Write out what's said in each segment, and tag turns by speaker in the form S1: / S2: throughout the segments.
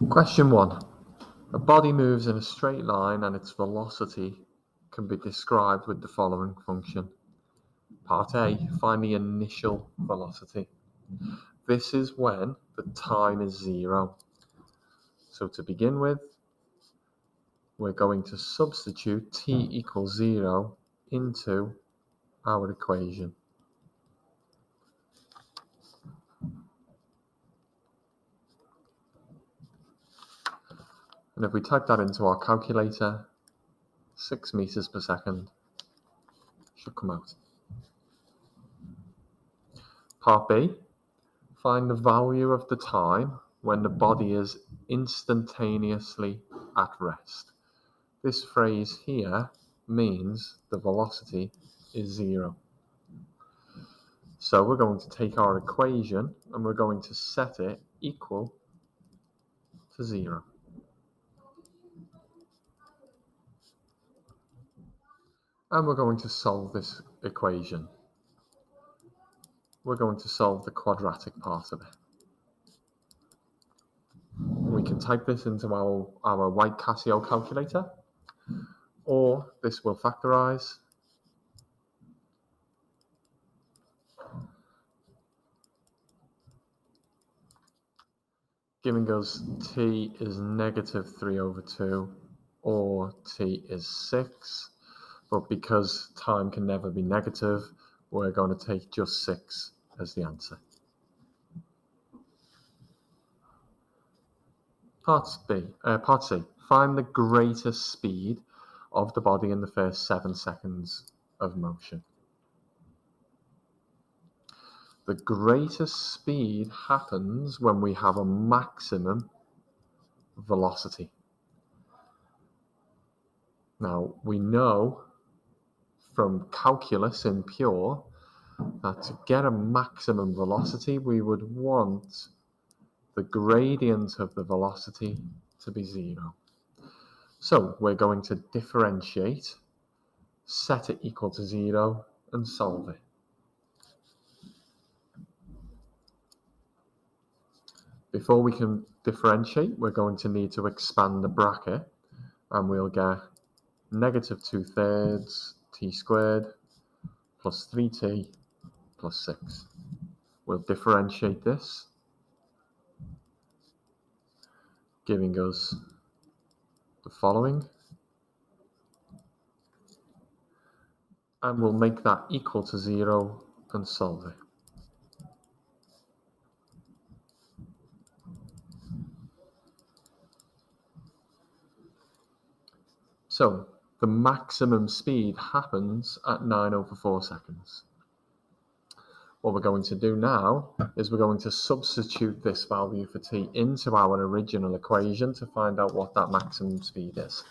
S1: Question 1. A body moves in a straight line and its velocity can be described with the following function. Part A, find the initial velocity. This is when the time is 0. So to begin with, we're going to substitute t equals 0 into our equation. And if we type that into our calculator, 6 meters per second should come out. Part B, find the value of the time when the body is instantaneously at rest. This phrase here means the velocity is 0. So we're going to take our equation and we're going to set it equal to 0. And we're going to solve this equation. We're going to solve the quadratic part of it. We can type this into our white Casio calculator, or this will factorize. Giving us t is negative 3 over 2, or t is 6. But because time can never be negative, we're going to take just 6 as the answer. Part C, find the greatest speed of the body in the first 7 seconds of motion. The greatest speed happens when we have a maximum velocity. Now, we know from calculus in pure that to get a maximum velocity, we would want the gradient of the velocity to be 0. So we're going to differentiate, set it equal to 0, and solve it. Before we can differentiate, we're going to need to expand the bracket, and we'll get negative 2/3 t squared plus 3t plus 6. We'll differentiate this, giving us the following, and we'll make that equal to 0 and solve it. So the maximum speed happens at 9 over 4 seconds. What we're going to do now is we're going to substitute this value for t into our original equation to find out what that maximum speed is.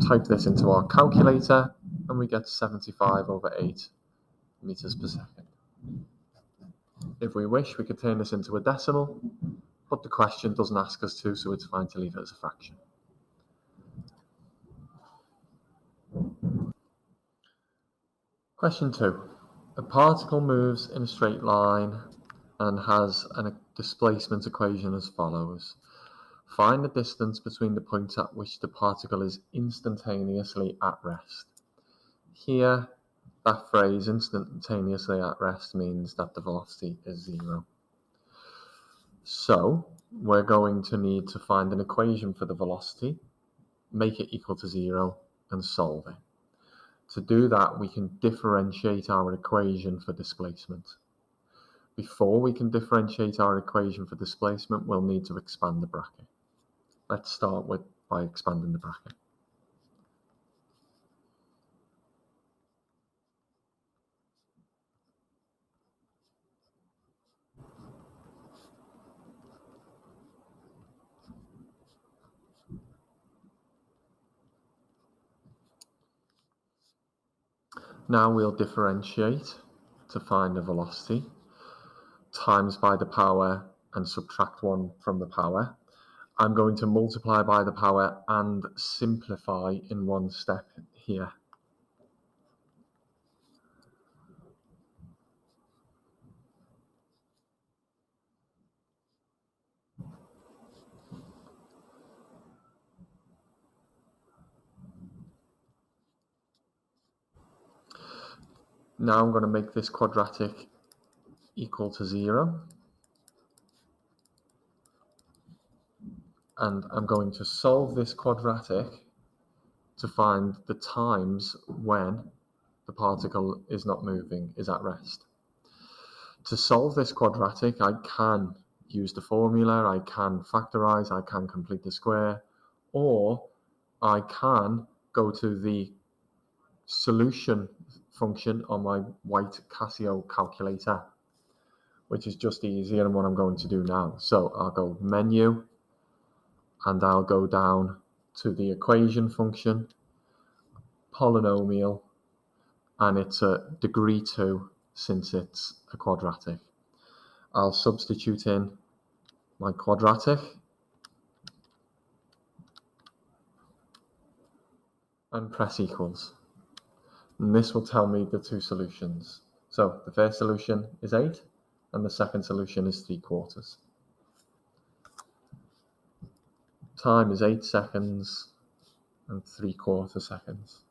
S1: Type this into our calculator and we get 75 over 8 meters per second. If we wish, we could turn this into a decimal, but the question doesn't ask us to, so it's fine to leave it as a fraction. Question 2. A particle moves in a straight line and has a displacement equation as follows. Find the distance between the points at which the particle is instantaneously at rest. Here, that phrase, instantaneously at rest, means that the velocity is 0. So, we're going to need to find an equation for the velocity, make it equal to 0, and solve it. To do that, we can differentiate our equation for displacement. Before we can differentiate our equation for displacement, we'll need to expand the bracket. Let's start by expanding the bracket. Now we'll differentiate to find the velocity, times by the power and subtract 1 from the power. I'm going to multiply by the power and simplify in one step here. Now I'm going to make this quadratic equal to 0. And I'm going to solve this quadratic to find the times when the particle is not moving, is at rest. To solve this quadratic, I can use the formula, I can factorize, I can complete the square, or I can go to the solution function on my white Casio calculator, which is just easier than what I'm going to do now. So I'll go menu, and I'll go down to the equation function, polynomial, and it's a degree 2 since it's a quadratic. I'll substitute in my quadratic and press equals. And this will tell me the two solutions. So the first solution is 8 and the second solution is 3/4. Time is 8 seconds and 3/4 seconds.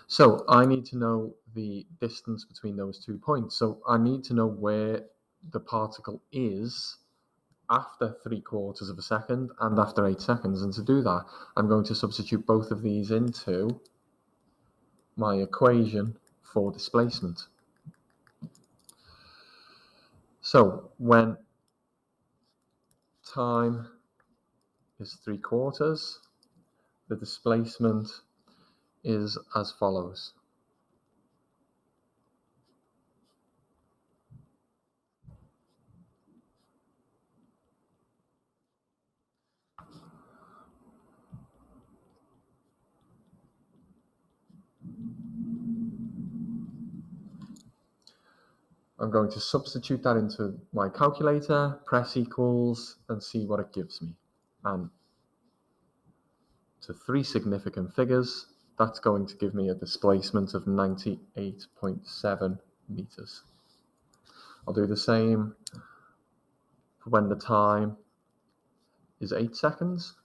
S1: So I need to know the distance between those 2 points. So I need to know where the particle is after 3/4 of a second and after 8 seconds. And to do that, I'm going to substitute both of these into my equation for displacement. So when time is 3/4, the displacement is as follows. I'm going to substitute that into my calculator, press equals, and see what it gives me. And to 3 significant figures, that's going to give me a displacement of 98.7 meters. I'll do the same for when the time is 8 seconds.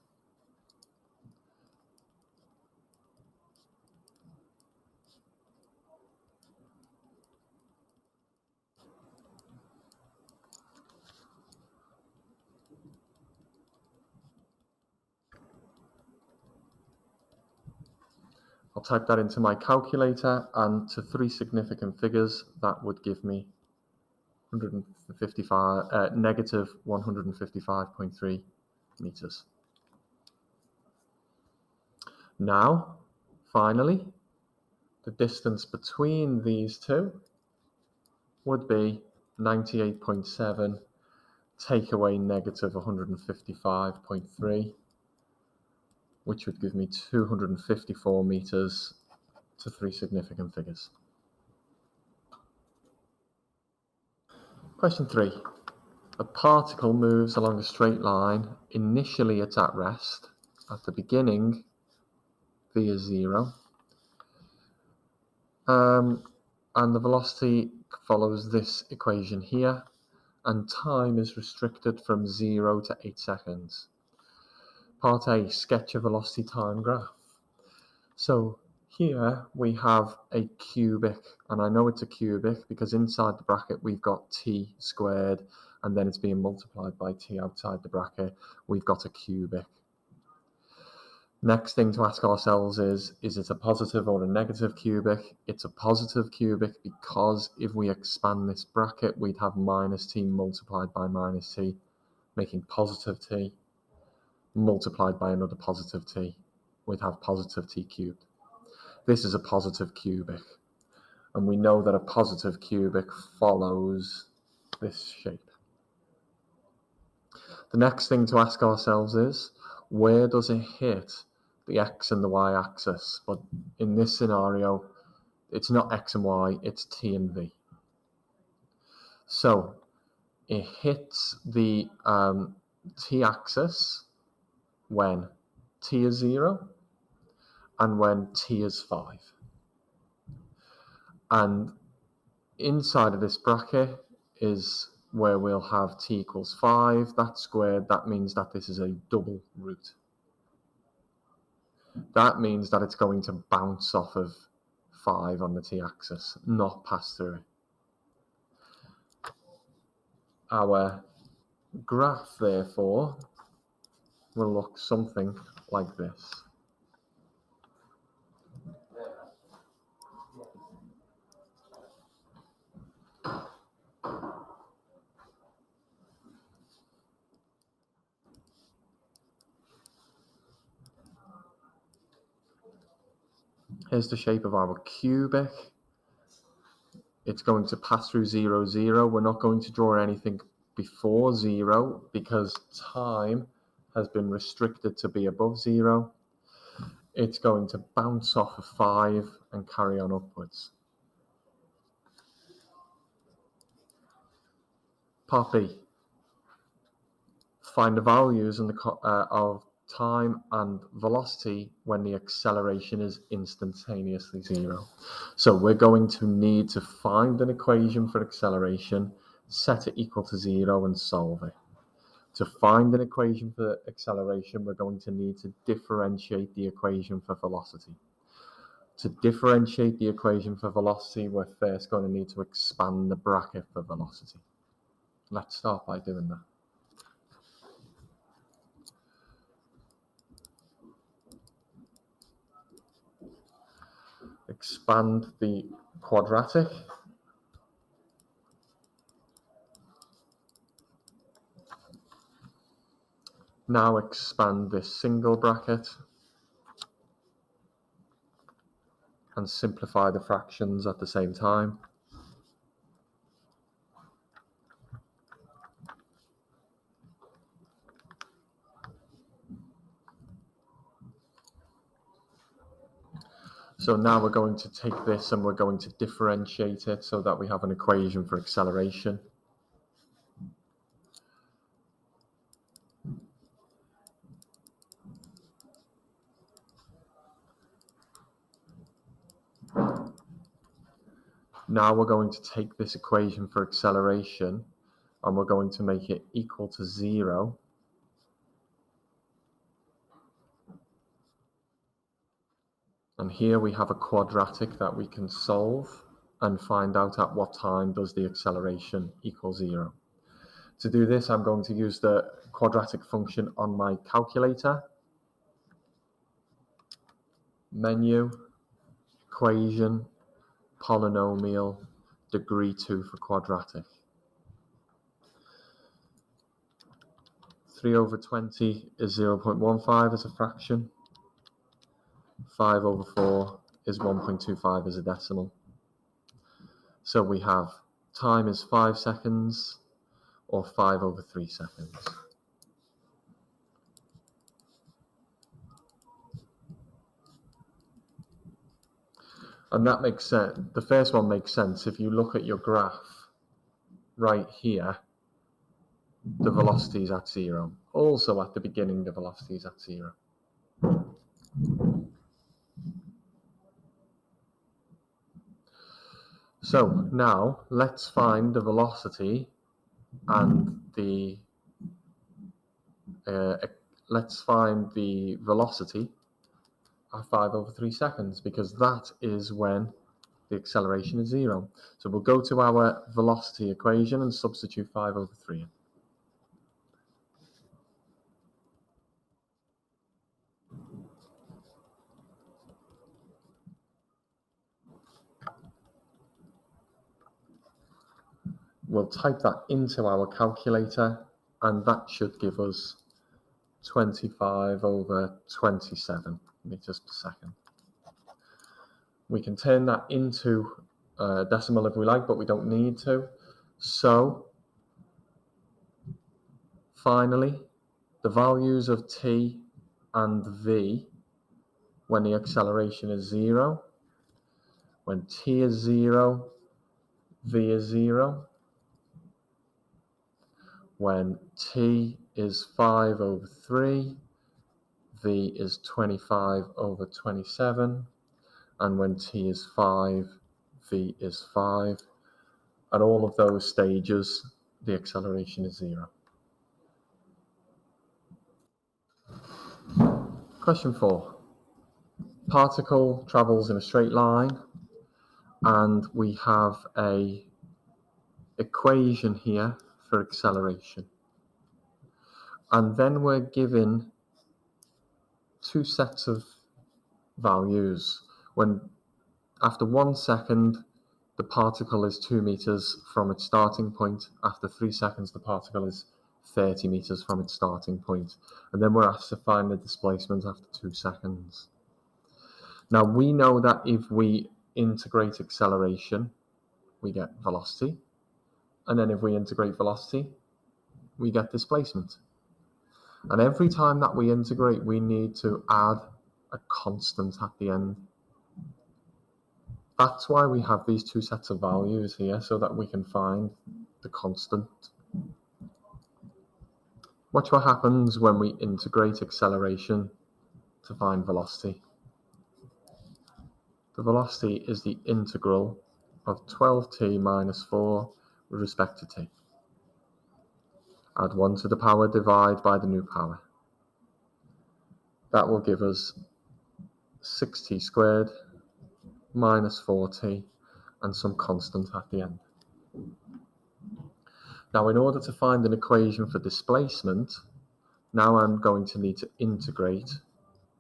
S1: I'll type that into my calculator, and to 3 significant figures, that would give me negative 155.3 meters. Now, finally, the distance between these two would be 98.7, take away negative 155.3, which would give me 254 meters to 3 significant figures. Question 3. A particle moves along a straight line. Initially, it's at rest. At the beginning, v is 0. And the velocity follows this equation here. And time is restricted from 0 to 8 seconds. Part A, sketch a velocity time graph. So here we have a cubic, and I know it's a cubic because inside the bracket we've got t squared, and then it's being multiplied by t outside the bracket. We've got a cubic. Next thing to ask ourselves is it a positive or a negative cubic? It's a positive cubic because if we expand this bracket, we'd have minus t multiplied by minus t, making positive t, multiplied by another positive t. We'd have positive t cubed. This is a positive cubic, and we know that a positive cubic follows this shape. The next thing to ask ourselves is, where does it hit the x and the y axis? But in this scenario, it's not x and y, it's t and v. So it hits the t-axis when t is 0 and when t is 5. And inside of this bracket is where we'll have t equals 5. That's squared. That means that this is a double root. That means that it's going to bounce off of 5 on the t-axis, not pass through it. Our graph, therefore, will look something like this. Here's the shape of our cubic. It's going to pass through 0, 0. We're not going to draw anything before 0 because time has been restricted to be above 0. It's going to bounce off of 5 and carry on upwards. Part B. Find the values of time and velocity when the acceleration is instantaneously 0. So we're going to need to find an equation for acceleration, set it equal to 0 and solve it. To find an equation for acceleration, we're going to need to differentiate the equation for velocity. To differentiate the equation for velocity, we're first going to need to expand the bracket for velocity. Let's start by doing that. Expand the quadratic. Now expand this single bracket and simplify the fractions at the same time. So now we're going to take this and we're going to differentiate it so that we have an equation for acceleration. Now we're going to take this equation for acceleration and we're going to make it equal to 0. And here we have a quadratic that we can solve and find out at what time does the acceleration equal 0. To do this, I'm going to use the quadratic function on my calculator. Menu, equation, polynomial, degree 2 for quadratic. 3 over 20 is 0.15 as a fraction. 5 over 4 is 1.25 as a decimal. So we have time is 5 seconds or 5 over 3 seconds. And that makes sense. The first one makes sense. If you look at your graph right here, the velocity is at 0. Also at the beginning, the velocity is at 0. So now let's find the velocity and the velocity at 5 over 3 seconds, because that is when the acceleration is 0. So we'll go to our velocity equation and substitute 5 over 3 in. We'll type that into our calculator and that should give us 25 over 27 meters per second. We can turn that into decimal if we like, but we don't need to. So finally, the values of t and v when the acceleration is 0. When t is 0, v is 0. When t is 5 over 3, v is 25 over 27, and when t is 5, v is 5. At all of those stages, the acceleration is 0. Question 4. Particle travels in a straight line, and we have a equation here for acceleration. And then we're given two sets of values. When after 1 second, the particle is 2 meters from its starting point. After 3 seconds, the particle is 30 meters from its starting point. And then we're asked to find the displacement after 2 seconds. Now, we know that if we integrate acceleration, we get velocity. And then if we integrate velocity, we get displacement. And every time that we integrate, we need to add a constant at the end. That's why we have these two sets of values here, so that we can find the constant. Watch what happens when we integrate acceleration to find velocity. The velocity is the integral of 12t minus 4 with respect to t. Add 1 to the power, divide by the new power. That will give us 6t squared minus 4t and some constant at the end. Now, in order to find an equation for displacement, now I'm going to need to integrate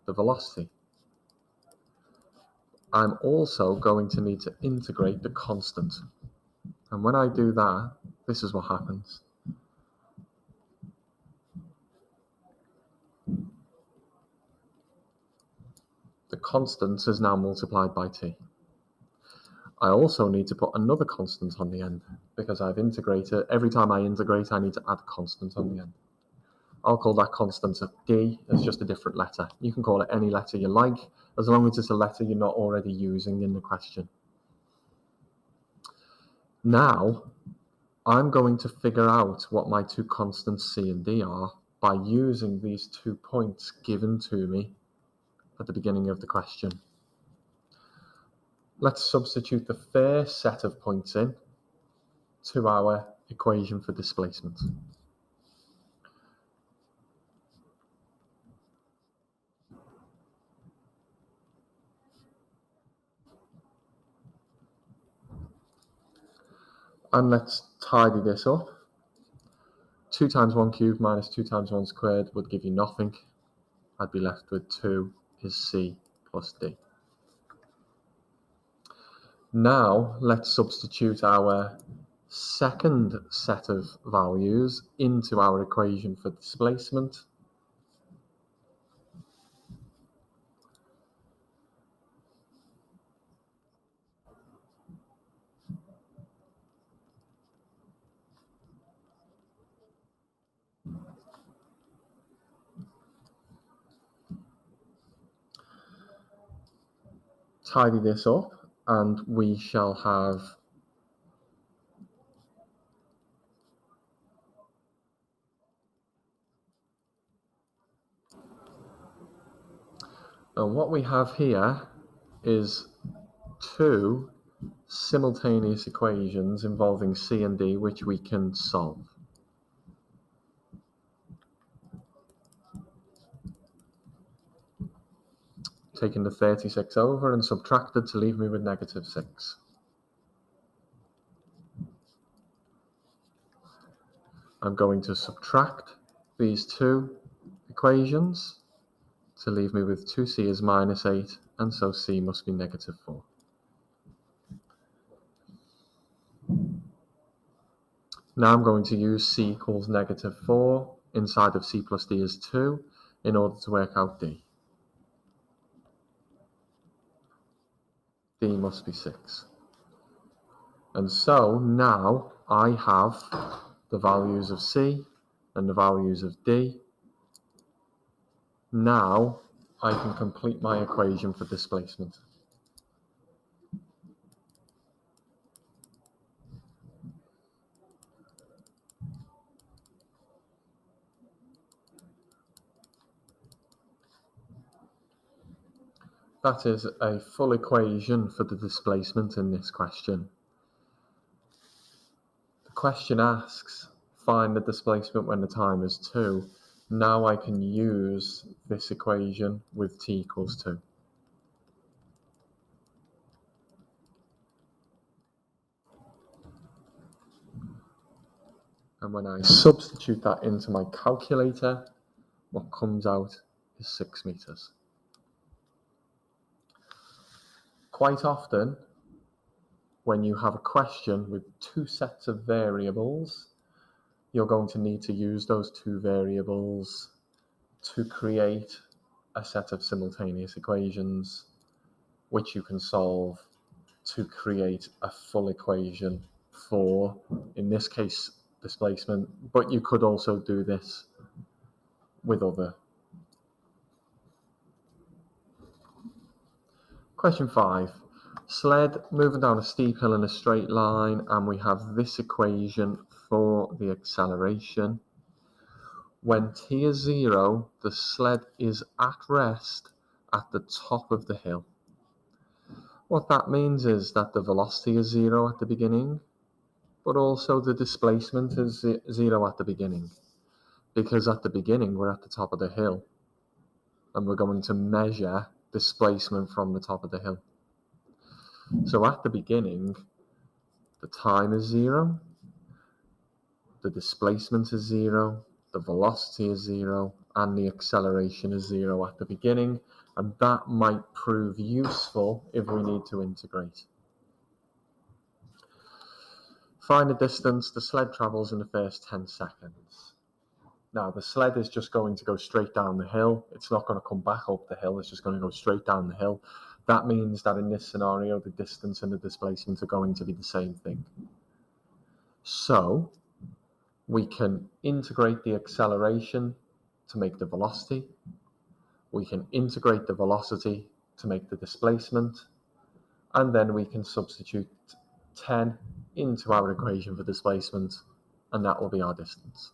S1: the velocity. I'm also going to need to integrate the constant. And when I do that, this is what happens. The constant is now multiplied by t. I also need to put another constant on the end because I've integrated. Every time I integrate, I need to add a constant on the end. I'll call that constant a d. It's just a different letter. You can call it any letter you like, as long as it's a letter you're not already using in the question. Now, I'm going to figure out what my two constants c and d are by using these 2 points given to me at the beginning of the question. Let's substitute the first set of points in to our equation for displacement. And let's tidy this up. 2 times 1 cubed minus 2 times 1 squared would give you nothing. I'd be left with 2 is c plus d. Now, let's substitute our second set of values into our equation for displacement. Tidy this up, and we shall have and what we have here is two simultaneous equations involving c and d which we can solve. Taking the 36 over and subtracted to leave me with negative 6. I'm going to subtract these two equations to leave me with 2c is minus 8, and so c must be negative 4. Now I'm going to use c equals negative 4 inside of c plus d is 2 in order to work out d. D must be 6. And so now I have the values of c and the values of d. Now I can complete my equation for displacement. That is a full equation for the displacement in this question. The question asks, find the displacement when the time is 2. Now I can use this equation with t equals 2. And when I substitute that into my calculator, what comes out is 6 meters. Quite often, when you have a question with 2 sets of variables, you're going to need to use those 2 variables to create a set of simultaneous equations, which you can solve to create a full equation for, in this case, displacement, but you could also do this with other. Question 5. Sled moving down a steep hill in a straight line, and we have this equation for the acceleration. When t is 0, the sled is at rest at the top of the hill. What that means is that the velocity is 0 at the beginning, but also the displacement is 0 at the beginning, because at the beginning we're at the top of the hill and we're going to measure displacement from the top of the hill. So at the beginning, the time is 0, the displacement is 0, the velocity is 0, and the acceleration is 0 at the beginning, and that might prove useful if we need to integrate. Find the distance the sled travels in the first 10 seconds. Now, the sled is just going to go straight down the hill. It's not going to come back up the hill. It's just going to go straight down the hill. That means that in this scenario, the distance and the displacement are going to be the same thing. So we can integrate the acceleration to make the velocity. We can integrate the velocity to make the displacement. And then we can substitute 10 into our equation for displacement, and that will be our distance.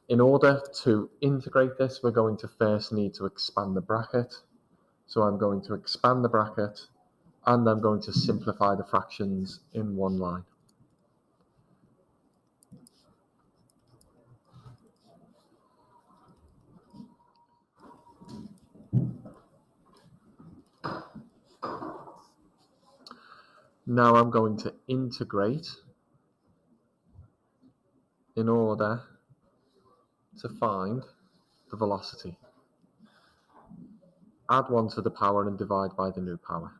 S1: In order to integrate this, we're going to first need to expand the bracket. So I'm going to expand the bracket, and I'm going to simplify the fractions in one line. Now I'm going to integrate in order to find the velocity. Add 1 to the power and divide by the new power.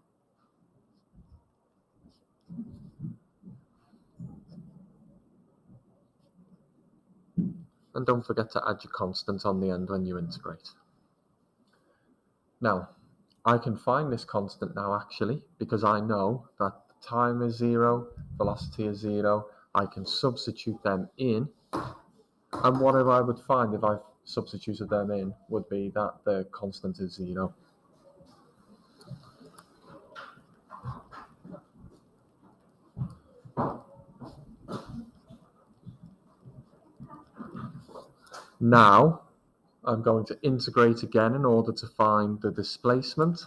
S1: And don't forget to add your constant on the end when you integrate. Now, I can find this constant now actually, because I know that time is 0, velocity is 0. I can substitute them in, and what I would find if I substituted them in would be that the constant is 0. Now I'm going to integrate again in order to find the displacement.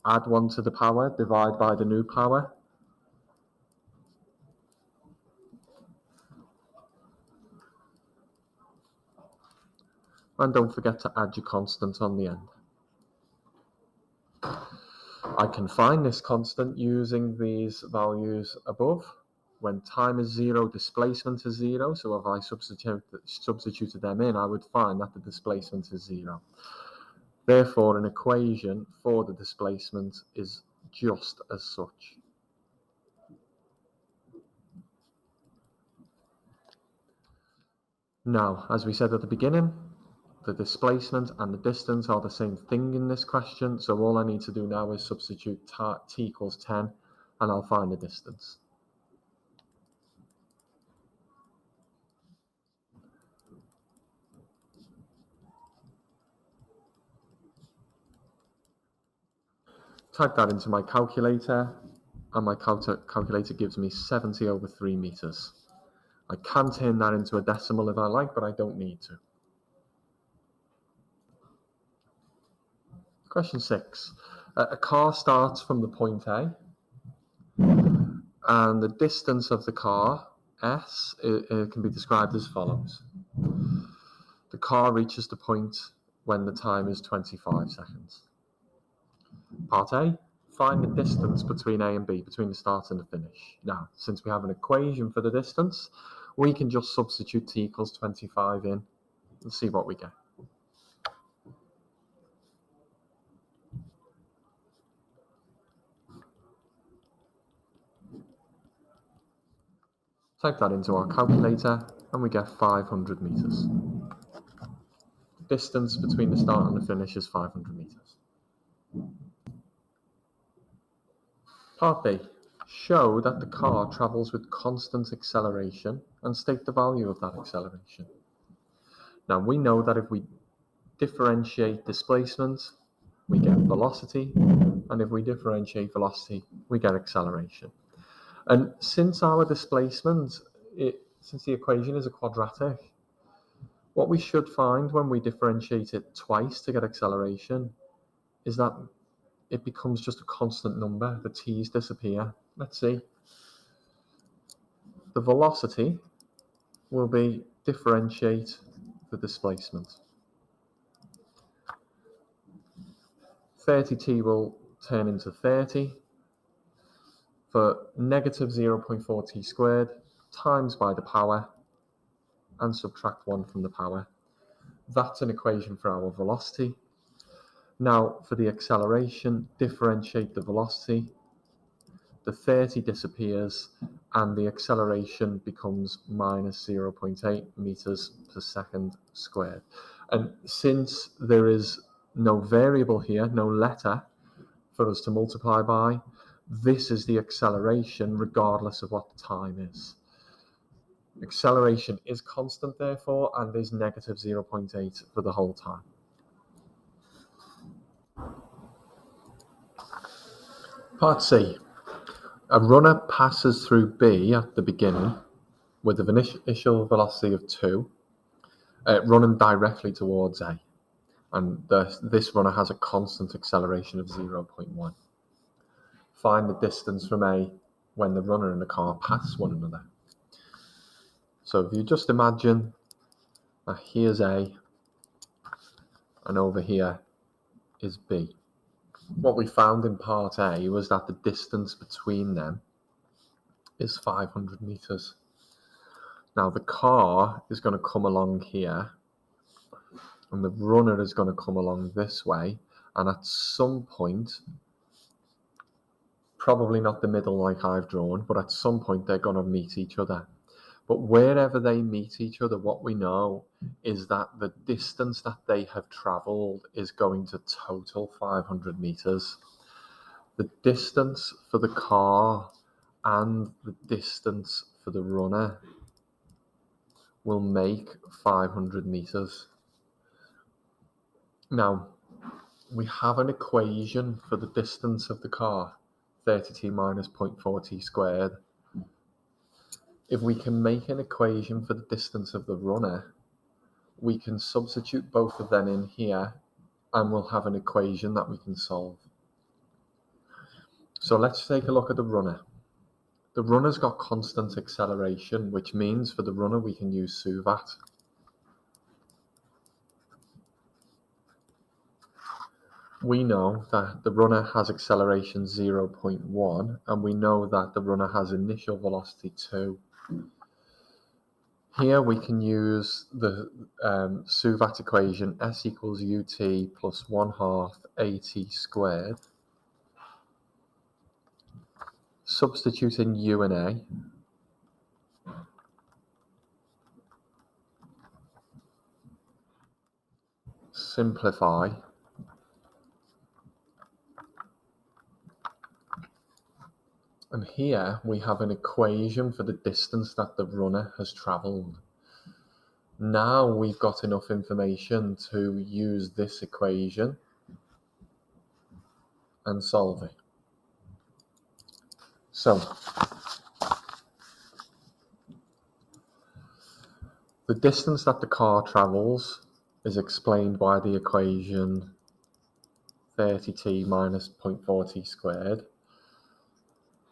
S1: Add 1 to the power, divide by the new power. And don't forget to add your constant on the end. I can find this constant using these values above. When time is 0, displacement is 0. So if I substituted them in, I would find that the displacement is 0. Therefore, an equation for the displacement is just as such. Now, as we said at the beginning, the displacement and the distance are the same thing in this question. So all I need to do now is substitute t equals 10, and I'll find the distance. Type that into my calculator, and my calculator gives me 70 over 3 meters. I can turn that into a decimal if I like, but I don't need to. Question 6. A car starts from the point A, and the distance of the car, S, it can be described as follows. The car reaches the point when the time is 25 seconds. Part A, find the distance between A and B, between the start and the finish. Now, since we have an equation for the distance, we can just substitute t equals 25 in and see what we get. Type that into our calculator and we get 500 meters. Distance between the start and the finish is 500 meters. Part B. Show that the car travels with constant acceleration and state the value of that acceleration. Now we know that if we differentiate displacement, we get velocity, and if we differentiate velocity, we get acceleration. And since our displacement, since the equation is a quadratic, what we should find when we differentiate it twice to get acceleration is that it becomes just a constant number. The t's disappear. Let's see. The velocity will be differentiate the displacement. 30t will turn into 30 for negative 0.4 t squared times by the power and subtract 1 from the power. That's an equation for our velocity. Now for the acceleration, differentiate the velocity. The 30 disappears and the acceleration becomes minus 0.8 meters per second squared. And since there is no variable here, no letter for us to multiply by, this is the acceleration regardless of what the time is. Acceleration is constant therefore and is negative 0.8 for the whole time. Part C. A runner passes through B at the beginning with an initial velocity of 2, running directly towards A. And this runner has a constant acceleration of 0.1. Find the distance from A when the runner and the car pass one another. So if you just imagine that here's A and over here is B. What we found in part A was that the distance between them is 500 meters. Now the car is going to come along here and the runner is going to come along this way, and at some point, probably not the middle like I've drawn, but at some point they're going to meet each other. But wherever they meet each other, what we know is that the distance that they have traveled is going to total 500 meters. The distance for the car and the distance for the runner will make 500 meters. Now, we have an equation for the distance of the car, 30t minus 0.4t squared. If we can make an equation for the distance of the runner, we can substitute both of them in here and we'll have an equation that we can solve. So let's take a look at the runner. The runner's got constant acceleration, which means for the runner we can use SUVAT. We know that the runner has acceleration 0.1 and we know that the runner has initial velocity 2. Here we can use the SUVAT equation S equals ut plus 1/2 at squared. Substituting u and a. Simplify. And here we have an equation for the distance that the runner has travelled. Now we've got enough information to use this equation and solve it. So, the distance that the car travels is explained by the equation 30t minus 0.4t squared.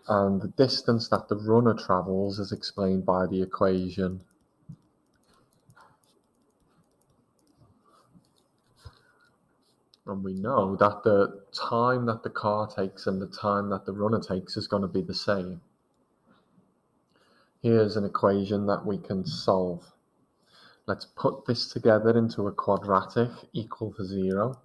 S1: And the distance that the runner travels is explained by the equation and we know that the time that the car takes and the time that the runner takes is going to be the same. Here's an equation that we can solve. Let's put this together into a quadratic equal to 0.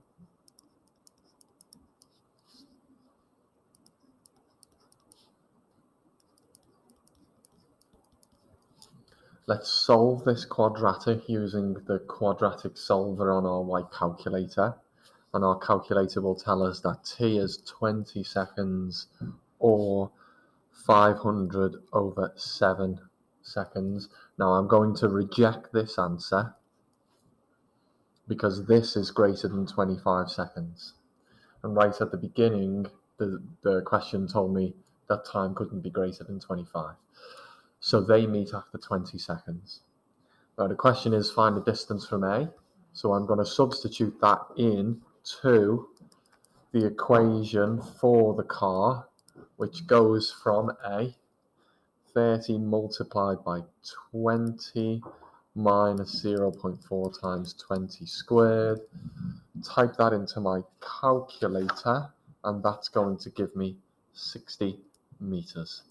S1: Let's solve this quadratic using the quadratic solver on our white calculator. And our calculator will tell us that t is 20 seconds or 500 over 7 seconds. Now I'm going to reject this answer because this is greater than 25 seconds. And right at the beginning, the question told me that time couldn't be greater than 25. So they meet after 20 seconds. Now the question is find the distance from A. So I'm going to substitute that in to the equation for the car, which goes from A, 30 multiplied by 20 minus 0.4 times 20 squared. Type that into my calculator, and that's going to give me 60 meters.